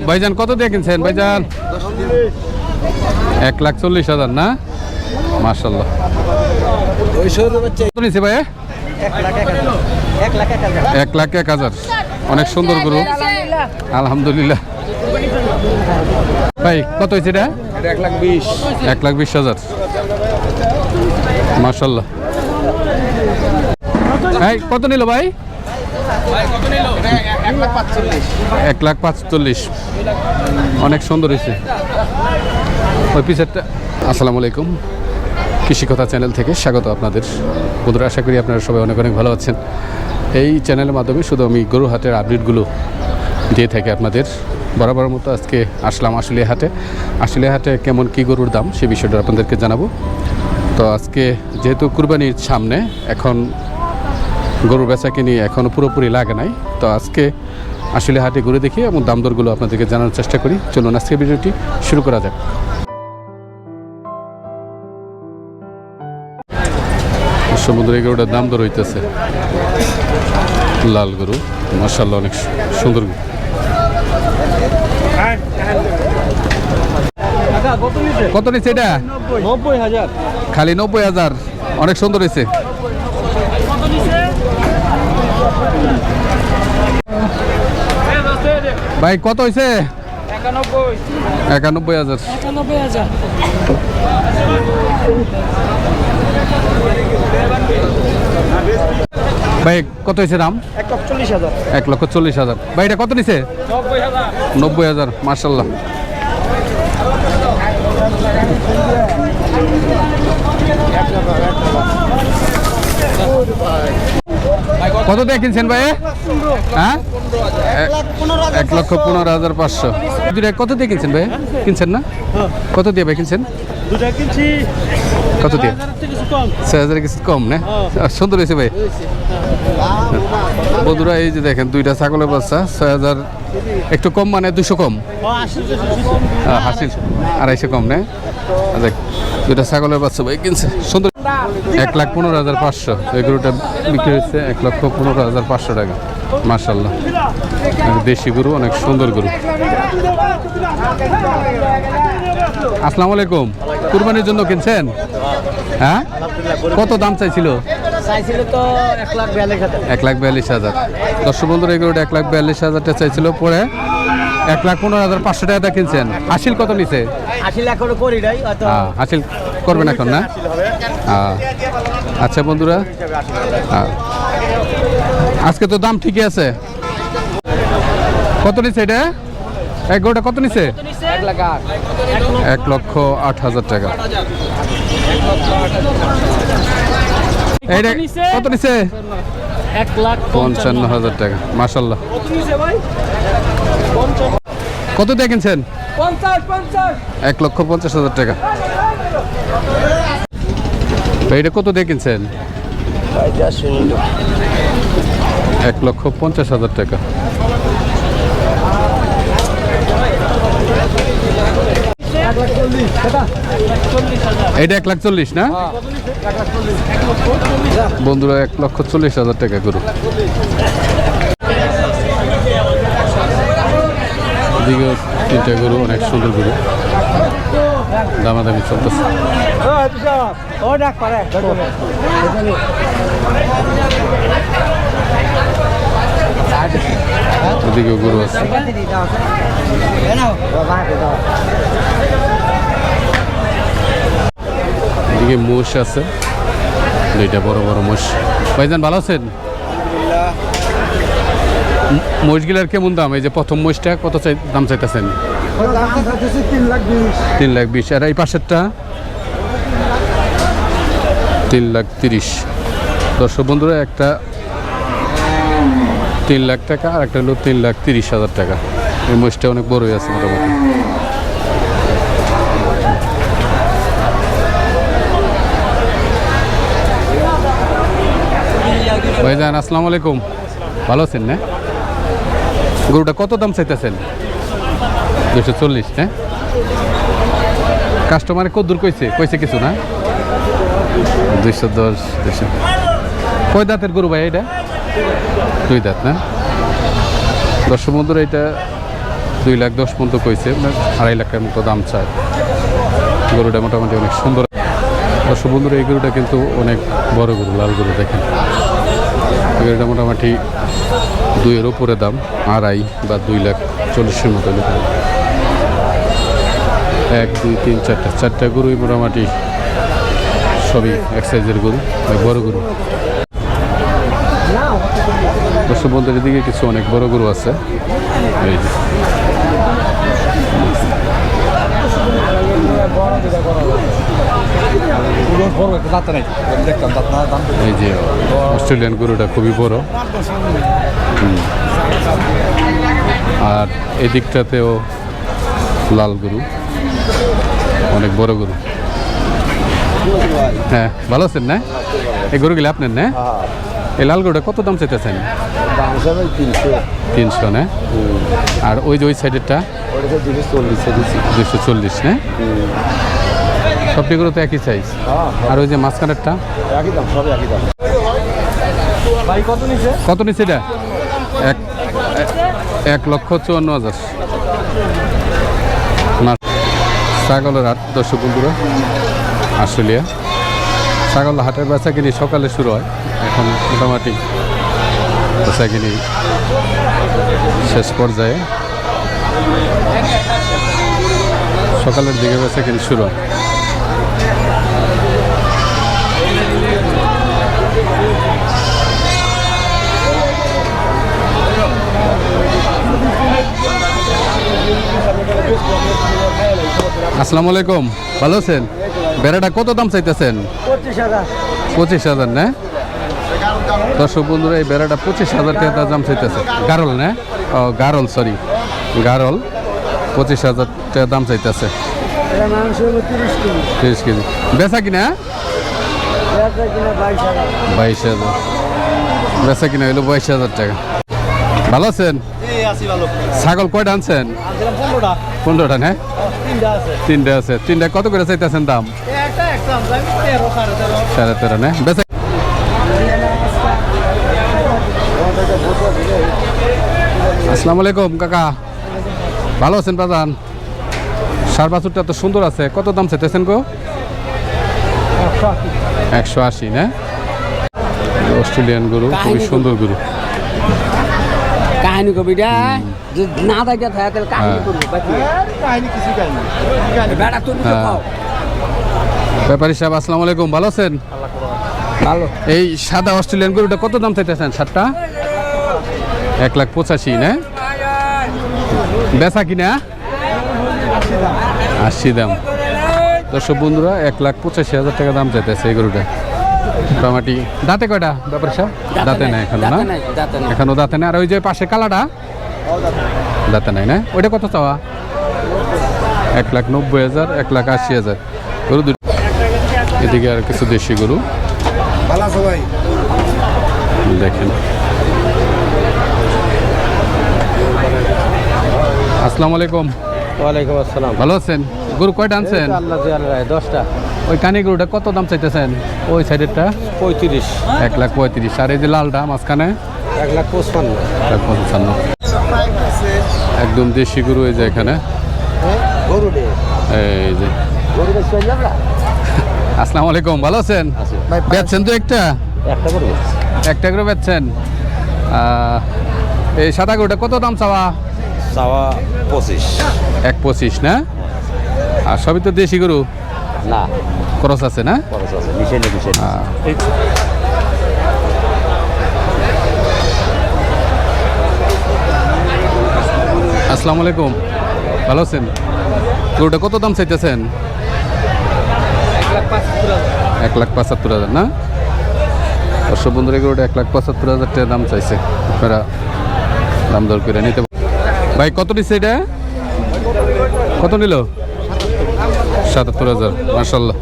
ভাইজান কত দিয়ে কিনছেন ভাইজান? 1,40,000 না? মাশাআল্লাহ। কত নিছে ভাই? 1,01,000। অনেক সুন্দর গরু, আলহামদুলিল্লাহ। ভাই কত হয়েছে এটা? 1,20,000। মাশাআল্লাহ। ভাই কত নিল ভাই? 1,45,000। অনেক সুন্দর হয়েছে ওই পিছেরটা। আসসালামু আলাইকুম, কৃষি কথা চ্যানেল থেকে স্বাগত আপনাদের বন্ধুরা। আশা করি আপনারা সবাই অনেক অনেক ভালো আছেন। এই চ্যানেলের মাধ্যমে শুধু আমি গরু হাটের আপডেটগুলো দিয়ে থাকি আপনাদের। বরাবর মতো আজকে আসলাম আশুলিয়া হাটে। আশুলিয়া হাটে কেমন কী গরুর দাম সে বিষয়টা আপনাদেরকে জানাবো। তো আজকে যেহেতু কুরবানির সামনে, এখন গরুর বেচা কিনি এখনও পুরোপুরি লাগে নাই। তো আজকে আশুলিয়া হাটে ঘুরে দেখি এবং দাম দরগুলো আপনাদেরকে জানার চেষ্টা করি। চলুন আজকে ভিডিওটি শুরু করা যাক। সমুদ্র এই গরুটার দাম দর হইতেছে, লাল গরু, মাশাআল্লাহ অনেক সুন্দর গরু। কত নিচ্ছে এটা? 90,000। খালি 90,000। অনেক সুন্দর হয়েছে। ভাই কত হয়েছে? 91,000। ভাই কত হয়েছে দাম? 1,40,000। 1,40,000। ভাই এটা কত নিছে? 90,000। মাশাআল্লাহ। কত দিয়ে কিনছেন ভাই? হ্যাঁ, 1,15,500। দুটা কত দিয়ে কিনছেন ভাই? কিনছেন না? কত দিয়ে ভাই কিনছেন? দুটা কিনছি কত দিয়ে? 6,000 কিছু কম না? সুন্দর হয়েছে ভাই। বন্ধুরা এই যে দেখেন দুইটা ছাগলের বাচ্চা, 6,000 একটু কম, মানে 200 কম, 250 কম না? দেখ দুইটা ছাগলের বাচ্চা ভাই কিনছে সুন্দর। 1,15,500 এই গরুটা বিক্রি হচ্ছে 1,15,500 টাকা। মাশাআল্লাহ, দেশি গরু, অনেক সুন্দর গরু। আসসালামু আলাইকুম। কুরবানির জন্য কিনছেন? হ্যাঁ, কত দাম চাইছিল? তো 1,42,000। 1,42,000। দর্শক বন্ধুরা এই গরুটা 1,42,000 চাইছিল, পরে 1,15,500 টাকা কিনছেন। হাসিল কত নিছে? হাসিল এখনো করি নাই। হাসিল করবেন এখন না? আচ্ছা বন্ধুরা, আজকে তো দাম ঠিকই আছে। কত নিছে এটা? এক গরুটা কত নিছে? 1,08,000 টাকা। এইটা কত নিছে? 1,55,000 টাকা। মাশাআল্লাহ। কত দিয়ে কিনছেন? 1,50,000 টাকা। এইটা কত দিয়ে কিনছেন? 1,50,000 টাকা। এইটা 1,40,000 না? বন্ধুরা 1,40,000 টাকা গরু। দিকে তিনটা গরু, অনেক সুন্দর গরু, দামাদামি চলতেছে। ওদিকেও গরু আছে। এদিকে মোষ আছে, দুইটা বড় বড় মোষ। ভাইজান ভালো আছেন? মোষগুলার কেমন দাম? এই যে প্রথম মোষটা কত দাম চাইতেছেন? 3,20,000। আর এই পাশেরটা 3,30,000। দর্শক বন্ধুরা, একটা 3,00,000 টাকা আর একটা হলো 3,30,000 টাকা। এই মোষটা অনেক বড়ই আছে মোটামুটি। ভাইজান আসসালামু আলাইকুম, ভালো আছেন না? গরুটা কত দাম চাইতেছেন? 240 না? কাস্টমারে কত দূর কইছে কিছু না? 210, 200। কয় দাঁতের গরু ভাই এটা? 2 দাঁত না? দর্শক বন্ধুরা, এটা 2,10,000 পর্যন্ত কইছে, 2.5 লাখের মতো দাম চায়। গরুটা মোটামুটি অনেক সুন্দর। দর্শক বন্ধুরা, এই গরুটা কিন্তু অনেক বড় গরু, লাল গরু দেখেন। এই গরুটা মোটামুটি 2-এর উপরে দাম, 2.5 বা 2,40,000 মতো। 1, 2, 3, 4টা গরুই মোটামুটি সবই এক সাইজের গরু, বড় গরু। দর্শক বন্ধুদের দিকে কিছু অনেক বড় গরু আছে। এই যে এই যে অস্ট্রেলিয়ান গরুটা খুবই বড়। আর এই দিকটাতেও লাল গরু, অনেক বড় গরু। হ্যাঁ, ভালো আছেন না? এই গরুগুলো আপনার না? এই লাল গরুটা কত দাম চাইতেছেন? 300 না? আর ওই যে ওই সাইডেরটা 240 না? সবটি গরু তো একই সাইজ। আর ওই যে মাঝখানেরটা কত নিচ্ছে এটা? 1,54,000। ছাগলের হাট দর্শক বন্ধুরা, আশুলিয়া ছাগল হাটের বেচা কিনি সকালে শুরু হয়, এখন মোটামুটি বেচা কিনি শেষ পর্যায়ে। সকালের দিকে বেচা কিনি শুরু হয়। আসসালামু আলাইকুম, ভালো আছেন? বেড়াটা কত দাম চাইতেছেন? 25,000 না? দর্শক বন্ধুরা, এই বেড়াটা 25,000 টাকা দাম চাইতেছে। গারল না? ও গারল, সরি গারল। 25,000 টাকা দাম চাইতেছে। 30 কেজি বেচা কিনা? 22,000 বেচা কিনা হইলো 22,000 টাকা। ভালো আছেন? ছাগল কয়টা আনছেন? 15টা না? 3টা আছে। 3টা কত করে চাইতেছেন দাম? 13.5 না? বেচা আসসালামু আলাইকুম কাকা, ভালো আছেন প্রধান? সার বাছুরটা তো সুন্দর আছে, কত দাম চাইতেছেন গো? 180 না? অস্ট্রেলিয়ান গরু, খুবই সুন্দর গরু। কাহিনী কবিটা যে না থাকে তাহলে কাহিনী করব, বাকি কাহিনী কিছু কাহিনী বেটা তুমি তো খাও। ব্যাপারী সাহেব আসসালামু আলাইকুম, ভালো আছেন? ভালো। এই সাদা অস্ট্রেলিয়ান গরুটা কত দাম চাইতেছেন? 7টা 1,85,000 না? বেচা কিনা 80 দাম। দর্শক বন্ধুরা, 1,85,000 টাকা দাম চাইতেছে এই গরুটা। মোটামুটি দাঁতে কয়টা ব্যাপারী সাহেব? দাঁতে নাই এখনো না? এখনো দাঁতে নাই। আর ওই যে পাশে কালাটা দাঁতে নাই না? ওইটা কত চাওয়া? 1,90,000, 1,80,000 গরু দুটো। এদিকে আর কিছু দেশি গরু দেখেন। আসসালামু আলাইকুম। ওয়ালাইকুম আসসালাম। ভালো আছেন? গরু কয়টা আনছেন? 10টা। ওই কানি গরুটা কত দাম চাইতেছেন? ওই সাইডেরটা 35। 1,35,000। আর এই যে লালটা মাঝখানে 1,55,000। 1,55,000। একদম দেশি গরু এই যে এখানে। এই যে আসসালামু আলাইকুম, ভালো আছেন? বেচছেন তো একটা একটা করে বেচছেন। এই সাদা গরুটা কত দাম চাওয়া? 25। 1,25 না? আর সবই তো দেশি গরু, না খরচ আছে না? আসসালামু আলাইকুম, ভালো আছেন? গরুটা কত দাম চাইতেছেন? 1,75,000 না? দর্শক বন্ধুরা, গরুটা 1,75,000 টাকা দাম চাইছে। আপনারা দাম দর করে নিতে। ভাই কত নিচ্ছে এটা? কত নিল? 77,000। মাশাআল্লাহ।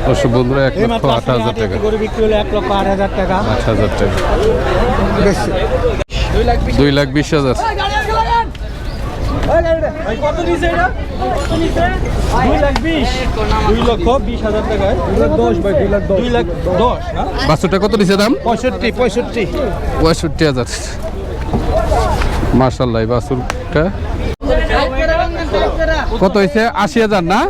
দর্শক বন্ধুরা, 1,08,000 টাকা। 1,08,000 টাকা। 8,000 টাকা। 2,20,000। কত দিছে এটা 2,20,000 টাকায় 10 ভাই 2,10,000 না বাছুরটা কত দিছে দাম? 65 65,000। মাশাআল্লাহ, এই বাছুরটা কত হয়েছে? 80,000 না?